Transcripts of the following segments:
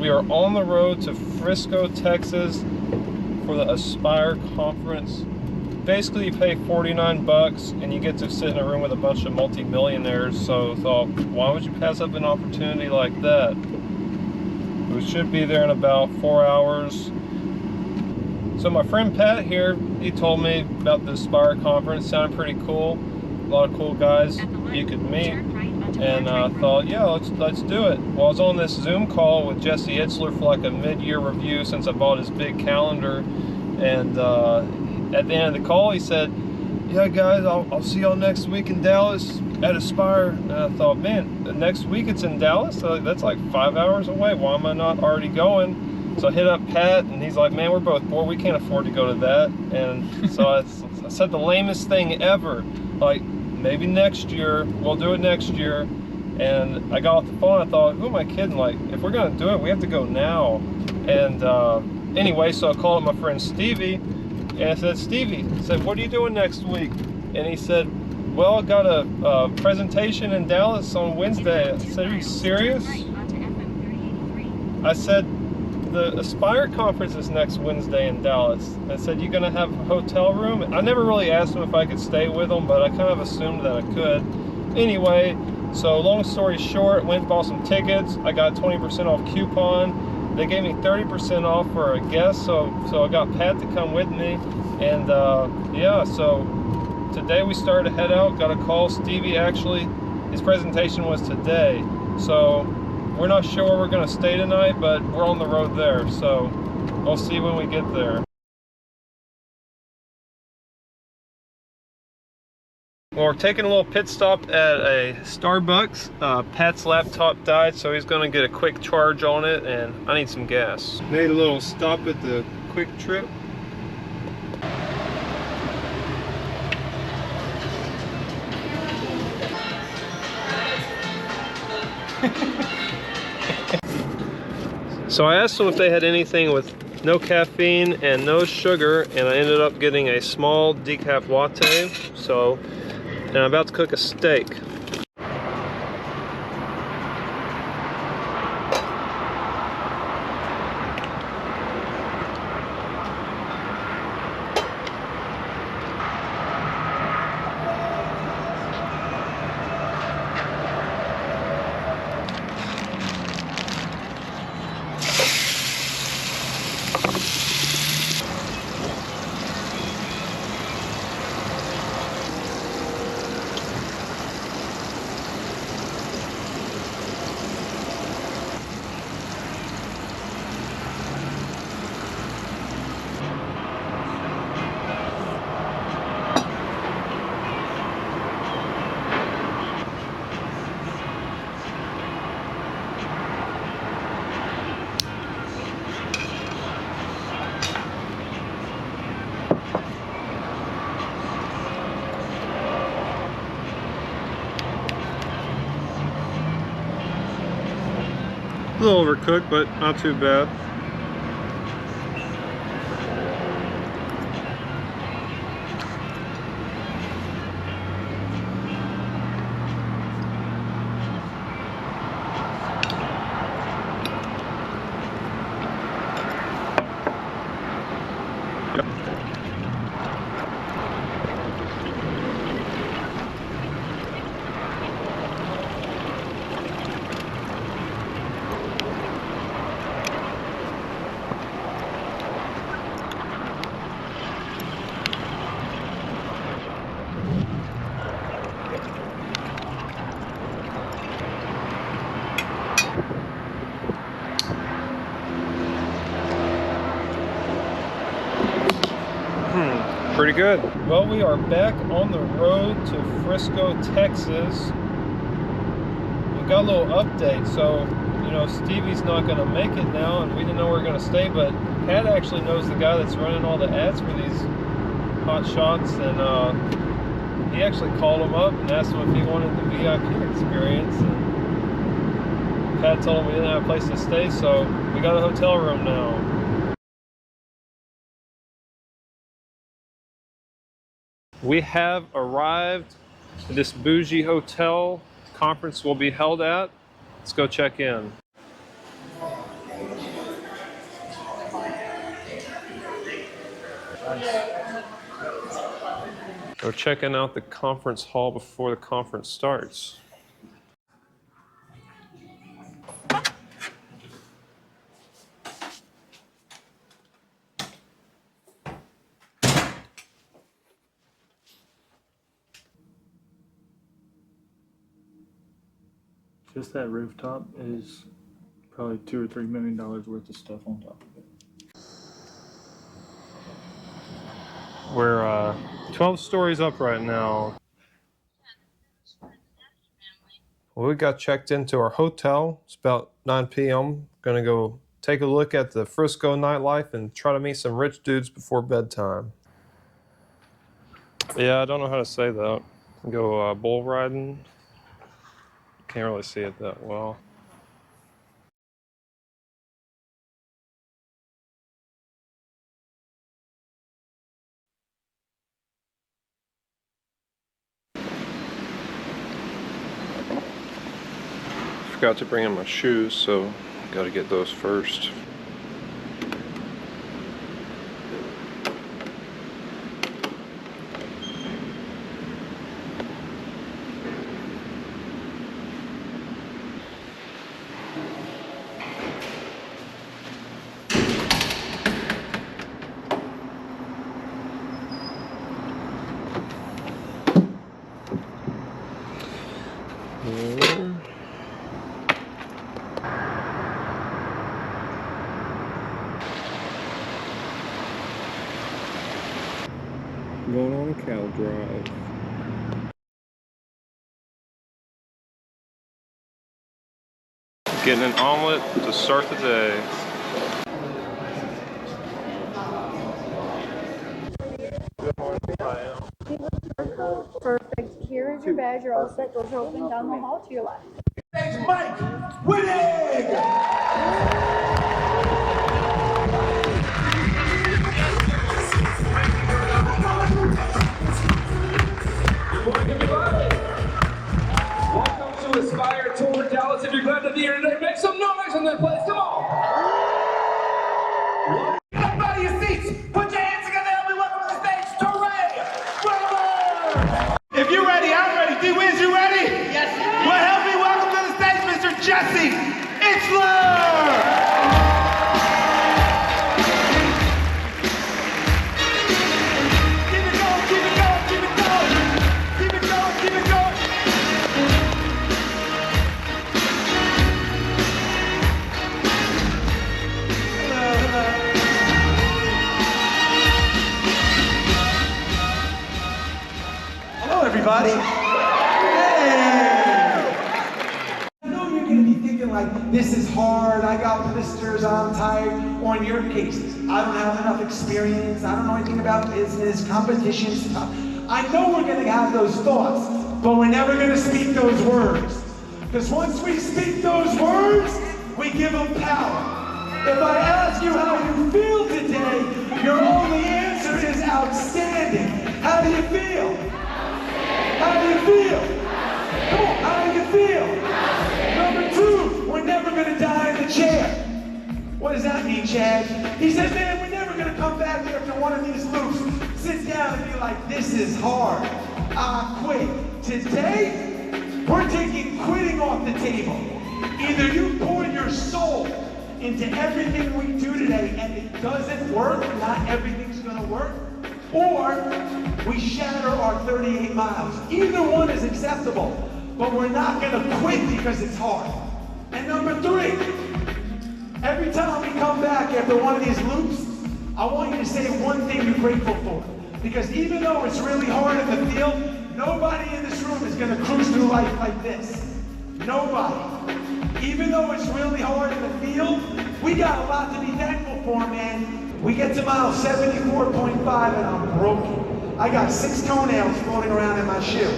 we are on the road to Frisco, Texas for the Aspire conference. Basically, you pay 49 bucks and you get to sit in a room with a bunch of multi-millionaires. So I thought, why would you pass up an opportunity like that? We should be there in about 4 hours. So my friend Pat here, he told me about the Aspire conference. Sounded pretty cool. A lot of cool guys you could meet. And I thought, yeah, let's do it. Well, I was on this Zoom call with Jesse Itzler for like a mid-year review since I bought his big calendar. And at the end of the call, he said, yeah, guys, I'll see y'all next week in Dallas at Aspire. And I thought, man, the next week it's in Dallas? So that's like 5 hours away. Why am I not already going? So I hit up Pat, and he's like, man, we're both bored. We can't afford to go to that. And so I said the lamest thing ever. Like, maybe next year, we'll do it next year. And I got off the phone, I thought, who am I kidding? Like, if we're gonna do it, we have to go now. And anyway, so I called up my friend Stevie, and I said, Stevie, I said, what are you doing next week? And he said, well, I got a presentation in Dallas on Wednesday. I said, are you serious? I said, the Aspire conference is next Wednesday in Dallas. I said, you gonna have a hotel room? I never really asked him if I could stay with him, but I kind of assumed that I could. Anyway, so long story short, went and bought some tickets. I got 20% off coupon. They gave me 30% off for a guest, so I got Pat to come with me. And yeah, so today we started to head out. Got a call. Stevie actually, his presentation was today. So we're not sure where we're gonna stay tonight, but we're on the road there. So we'll see when we get there. Well, we're taking a little pit stop at a Starbucks. Pat's laptop died, so he's gonna get a quick charge on it, and I need some gas. Made a little stop at the Quick Trip. So I asked them if they had anything with no caffeine and no sugar, and I ended up getting a small decaf latte. And I'm about to cook a steak. A little overcooked, but not too bad. Pretty good. Well, we are back on the road to Frisco, Texas. We got a little update. So, you know, Stevie's not gonna make it now, and we didn't know where we were gonna stay, but Pat actually knows the guy that's running all the ads for these hot shots, and he actually called him up and asked him if he wanted the VIP experience. And Pat told him we didn't have a place to stay, so we got a hotel room now. We have arrived at this bougie hotel conference will be held at. Let's go check in. We're checking out the conference hall before the conference starts. Just that rooftop is probably $2 or $3 million worth of stuff on top of it. We're 12 stories up right now. Well, we got checked into our hotel. It's about 9 p.m. Gonna go take a look at the Frisco nightlife and try to meet some rich dudes before bedtime. Yeah, I don't know how to say that. Go bull riding. Can't really see it that well. Forgot to bring in my shoes, so got to get those first. Going on a cow drive. Getting an omelet to start the day. Perfect. Here is your badge. You're all set. Doors are open down the hall to your left. Mike Winning! Good morning, everybody. Welcome to Aspire Tour Dallas. If you're glad to be here today, make some noise in this place. Come on. Get up out of your seats. Put your hands together and we welcome to the stage, Teray Weber. If you're ready, I'm ready. D-Wiz, you ready? Yes. Well, help me welcome to the stage, Mr. Jesse Itzler. Everybody. Hey! I know you're going to be thinking like, this is hard, I got blisters, I'm tired. Or in your cases, I don't have enough experience, I don't know anything about business, competition stuff. I know we're going to have those thoughts, but we're never going to speak those words. Because once we speak those words, we give them power. If I ask you how you feel today, your only answer is outstanding. How do you feel? How do you feel? Come on, how do you feel? Number two, we're never going to die in the chair. What does that mean, Chad? He said, man, we're never going to come back here after one of these loops, sit down and be like, this is hard. I quit. Today, we're taking quitting off the table. Either you pour your soul into everything we do today and it doesn't work, not everything's going to work, or we shatter our 38 miles. Either one is acceptable, but we're not going to quit because it's hard. And number three, every time we come back after one of these loops, I want you to say one thing you're grateful for. Because even though it's really hard in the field, nobody in this room is going to cruise through life like this. Nobody. Even though it's really hard in the field, we got a lot to be thankful for, man. We get to mile 74.5 and I'm broken. I got 6 toenails floating around in my shoe.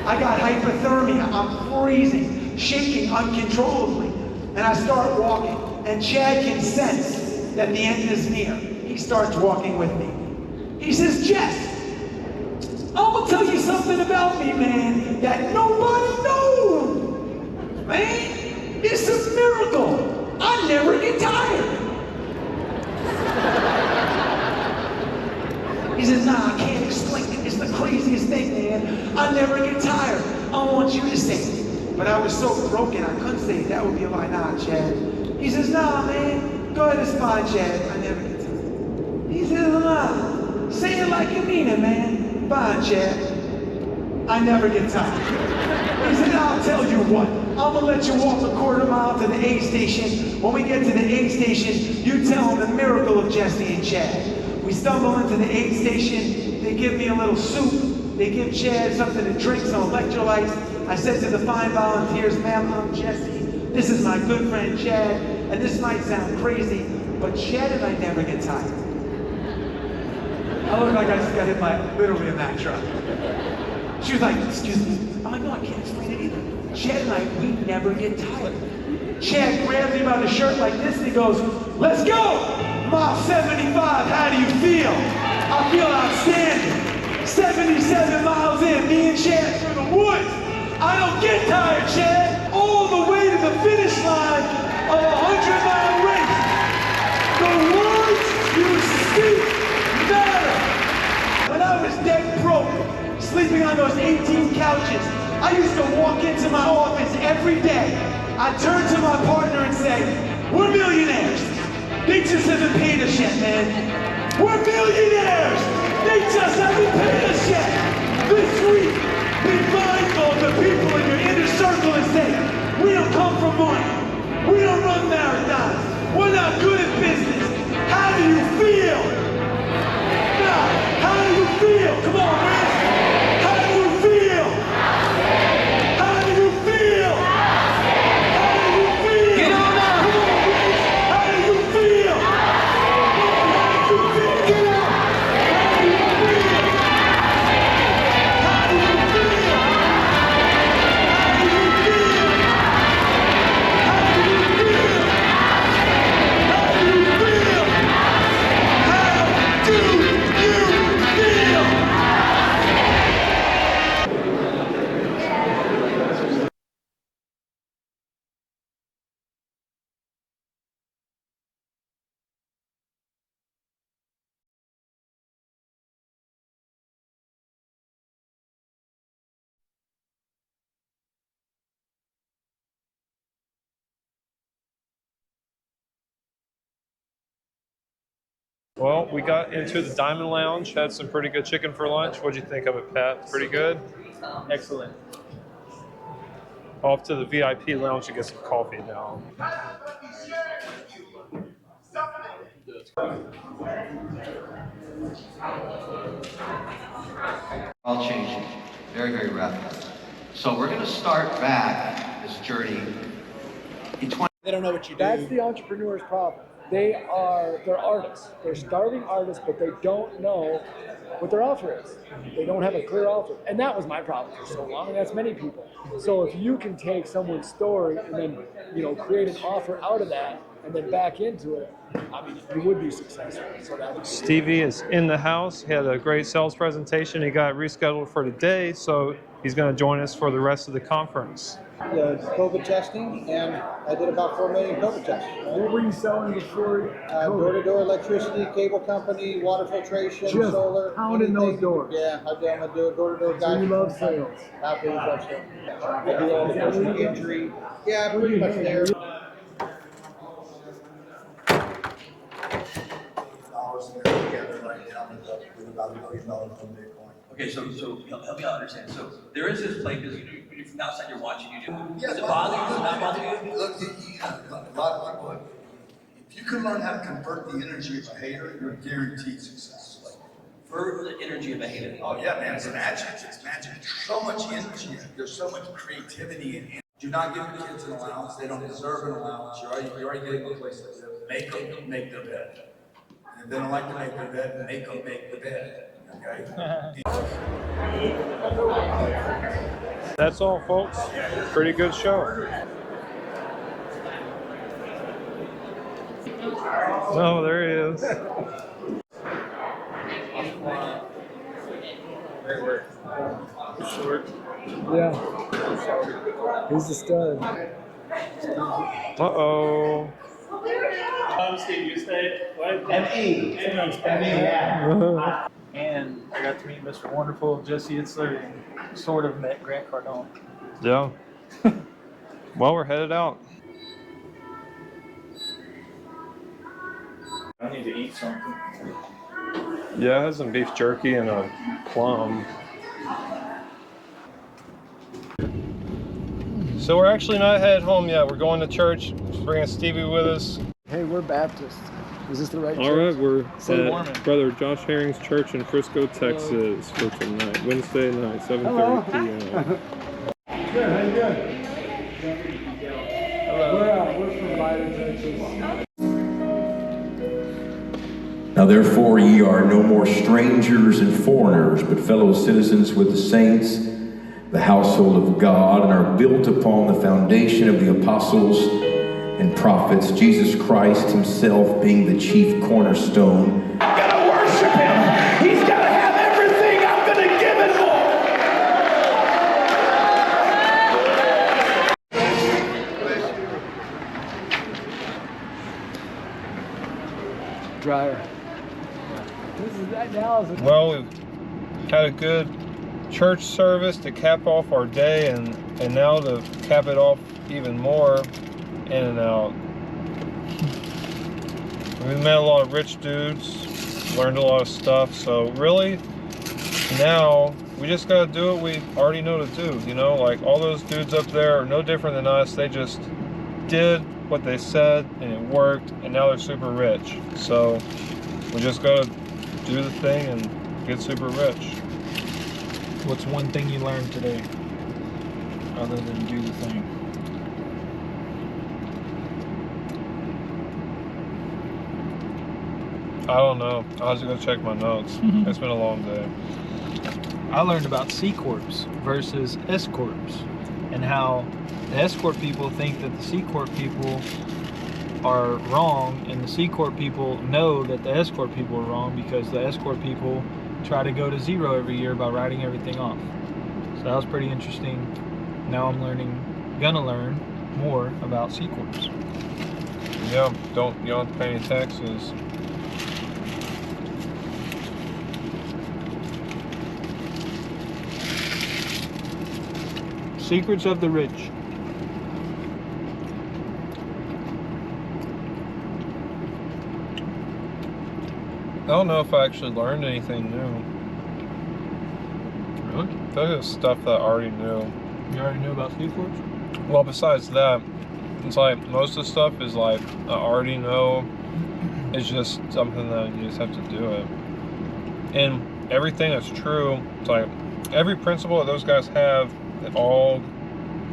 I got hypothermia, I'm freezing, shaking uncontrollably. And I start walking, and Chad can sense that the end is near. He starts walking with me. He says, Jess, I'm gonna tell you something about me, man, that nobody knows. Man, it's a miracle. I never get tired. says, nah, I can't explain it. It's the craziest thing, man. I never get tired. I want you to say it. But I was so broken, I couldn't say it. That would be a lie. Nah, Chad. He says, nah, man. Go ahead, it's fine, Chad. I never get tired. He says, nah. Say it like you mean it, man. Fine, Chad. I never get tired. He said, I'll tell you what. I'm gonna let you walk a quarter mile to the aid station. When we get to the aid station, you tell them the miracle of Jesse and Chad. We stumble into the aid station. They give me a little soup. They give Chad something to drink, some electrolytes. I said to the fine volunteers, ma'am, I'm Jesse. This is my good friend Chad. And this might sound crazy, but Chad and I never get tired. I look like I just got hit by literally a Mack truck. She was like, excuse me. I'm like, no, I can't explain it either. Chad and I, we never get tired. Chad grabs me by the shirt like this and he goes, let's go! Mile 75, how do you feel? I feel outstanding. 77 miles in, me and Chad through the woods. I don't get tired, Chad. All the way to the finish line of a 100-mile race. The words you speak matter. When I was dead broke, sleeping on those 18 couches, I used to walk into my office every day. I'd turn to my partner and say, we're millionaires. They just haven't paid us yet, man. We're millionaires. They just haven't paid us yet. This week, be mindful of the people in your inner circle and say, we don't come from money. We don't run marathons. We're not good at business. How do you feel? Now, how do you feel? Come on, man. How do you feel? How do you feel? How do you feel? Get on up. Come on, Riz. How do you feel? How do you feel? Get up. How do you feel? How do you feel? How do you feel? How do you feel? How do you feel? How do you feel? Well, we got into the Diamond Lounge, had some pretty good chicken for lunch. What'd you think of it, Pat? Pretty good? Excellent. Off to the VIP lounge to get some coffee now. All changing very, very rapidly. So we're going to start back this journey in 20. They don't know what you do. That's the entrepreneur's problem. They're artists. They're starving artists, but they don't know what their offer is. They don't have a clear offer. And that was my problem for so long, and that's many people. So if you can take someone's story and then, create an offer out of that and then back into it, I mean, you would be successful. So that Stevie is in the house. He had a great sales presentation. He got rescheduled for today, so he's going to join us for the rest of the conference. COVID testing, and I did about 4 million COVID tests. What were you selling before? Door-to-door electricity, cable company, water filtration, Just solar. pounding those doors. Yeah, I'm a door-to-door guy. So you love sales. Absolutely love sales. I do all the personal injury. Yeah, pretty much there. Together right now with about $1 million on Bitcoin. Okay, so help me out understand. So there is this play because from the outside you're watching you do. Yeah, Does it bother you? Does it not bother you? Look, a lot of people, if you can learn how to convert the energy of a hater, you're guaranteed success. For the energy of a hater. Oh yeah, man, it's magic. It's magic. There's so much energy. There's so much creativity in it. Do not give your kids an allowance. They don't deserve an allowance. You're already getting a place to live. Make them make their bed. And if they don't like to make their bed, make them make the bed. Okay? That's all, folks. Pretty good show. Oh, there he is. Short. Yeah. He's a stud. Uh-oh. Steve, you say what? M-E. M-E, yeah. And I got to meet Mr. Wonderful, Jesse Itzler, and sort of met Grant Cardone. Yeah. Well, we're headed out. I need to eat something. Yeah, I had some beef jerky and a plum. So we're actually not headed home yet. We're going to church. Just bringing Stevie with us. Hey, we're Baptists. Is this the right All church? right, we're Say at Mormon. Brother Josh Herring's church in Frisco, Texas for tonight, Wednesday night, 7:30 p.m. Good, how you doing? We're from Bible churches. Now therefore ye are no more strangers and foreigners, but fellow citizens with the saints, the household of God, and are built upon the foundation of the apostles and prophets, Jesus Christ himself being the chief cornerstone. I'm gonna worship him. He's gotta have everything. I'm gonna give it Dryer. This is that now. Well, we've had a good church service to cap off our day, and now to cap it off even more, in and out. We met a lot of rich dudes, learned a lot of stuff, so really now we just gotta do what we already know to do, you know? Like, all those dudes up there are no different than us. They just did what they said and it worked, and now they're super rich. So we just gotta do the thing and get super rich. What's one thing you learned today, other than do the thing? I don't know. I'll have to go check my notes. It's been a long day. I learned about C Corps versus S Corps, and how the S Corp people think that the C Corp people are wrong, and the C Corp people know that the S Corp people are wrong, because the S Corp people try to go to zero every year by writing everything off. So that was pretty interesting. Now I'm gonna learn more about C Corps. Yeah, you don't have to pay any taxes. Secrets of the rich. I don't know if I actually learned anything new. Really? I feel like it's stuff that I already knew. You already knew about C Corps? Well, besides that, it's like most of the stuff is like I already know. It's just something that you just have to do it. And everything that's true, it's like every principle that those guys have, it all,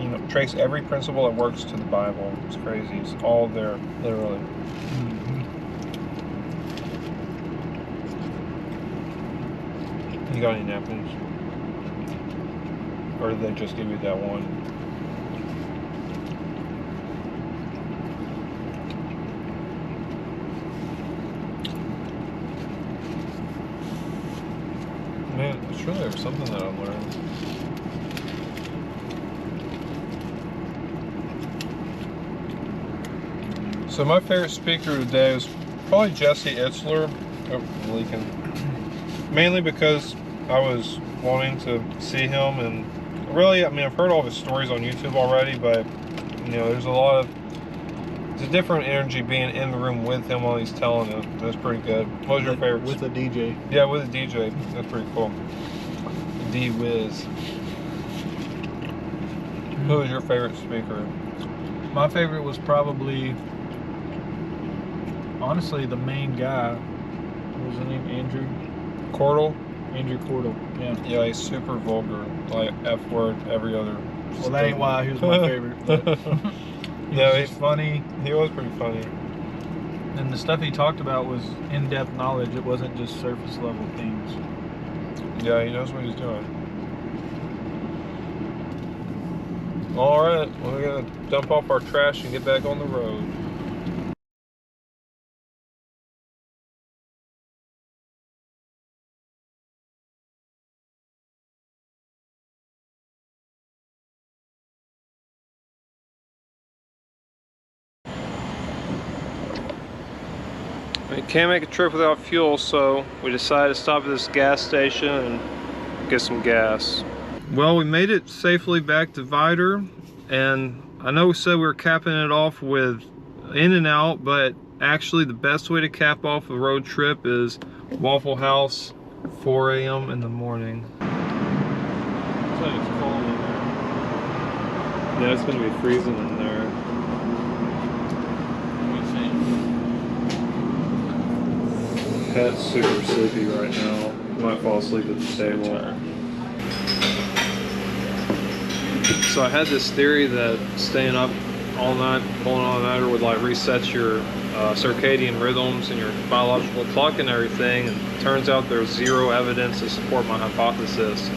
you know, trace every principle that works to the Bible. It's crazy. It's all there, literally. You got any napkins? Or did they just give you that one? Man, it's really something that I learned. So my favorite speaker today was probably Jesse Itzler. Oh, I'm leaking. Mainly because I was wanting to see him, and really, I mean, I've heard all of his stories on YouTube already, but you know, there's a different energy being in the room with him while he's telling it. That's pretty good. What was your favorite? With a DJ. Yeah, with a DJ. That's pretty cool. D-Wiz. Who was your favorite speaker? My favorite was probably, honestly, the main guy. What was his name? Andrew Cordell? Andrew Cordell. Yeah. Yeah, he's super vulgar. Like F word every other. Well, that ain't why he was my favorite. But Yeah, he's funny. He was pretty funny. And the stuff he talked about was in-depth knowledge. It wasn't just surface level things. Yeah, he knows what he's doing. Alright, well, we're gonna dump off our trash and get back on the road. We can't make a trip without fuel, so we decided to stop at this gas station and get some gas. Well, we made it safely back to Vidor, and I know we said we were capping it off with In-N-Out, but actually the best way to cap off a road trip is Waffle House, 4 a.m. in the morning. Looks like it's cold in there. Yeah, it's gonna be freezing in there. Pet's super sleepy right now. Might fall asleep at the table. So I had this theory that staying up all night, pulling all nighter would like reset your circadian rhythms and your biological clock and everything. And it turns out there's zero evidence to support my hypothesis.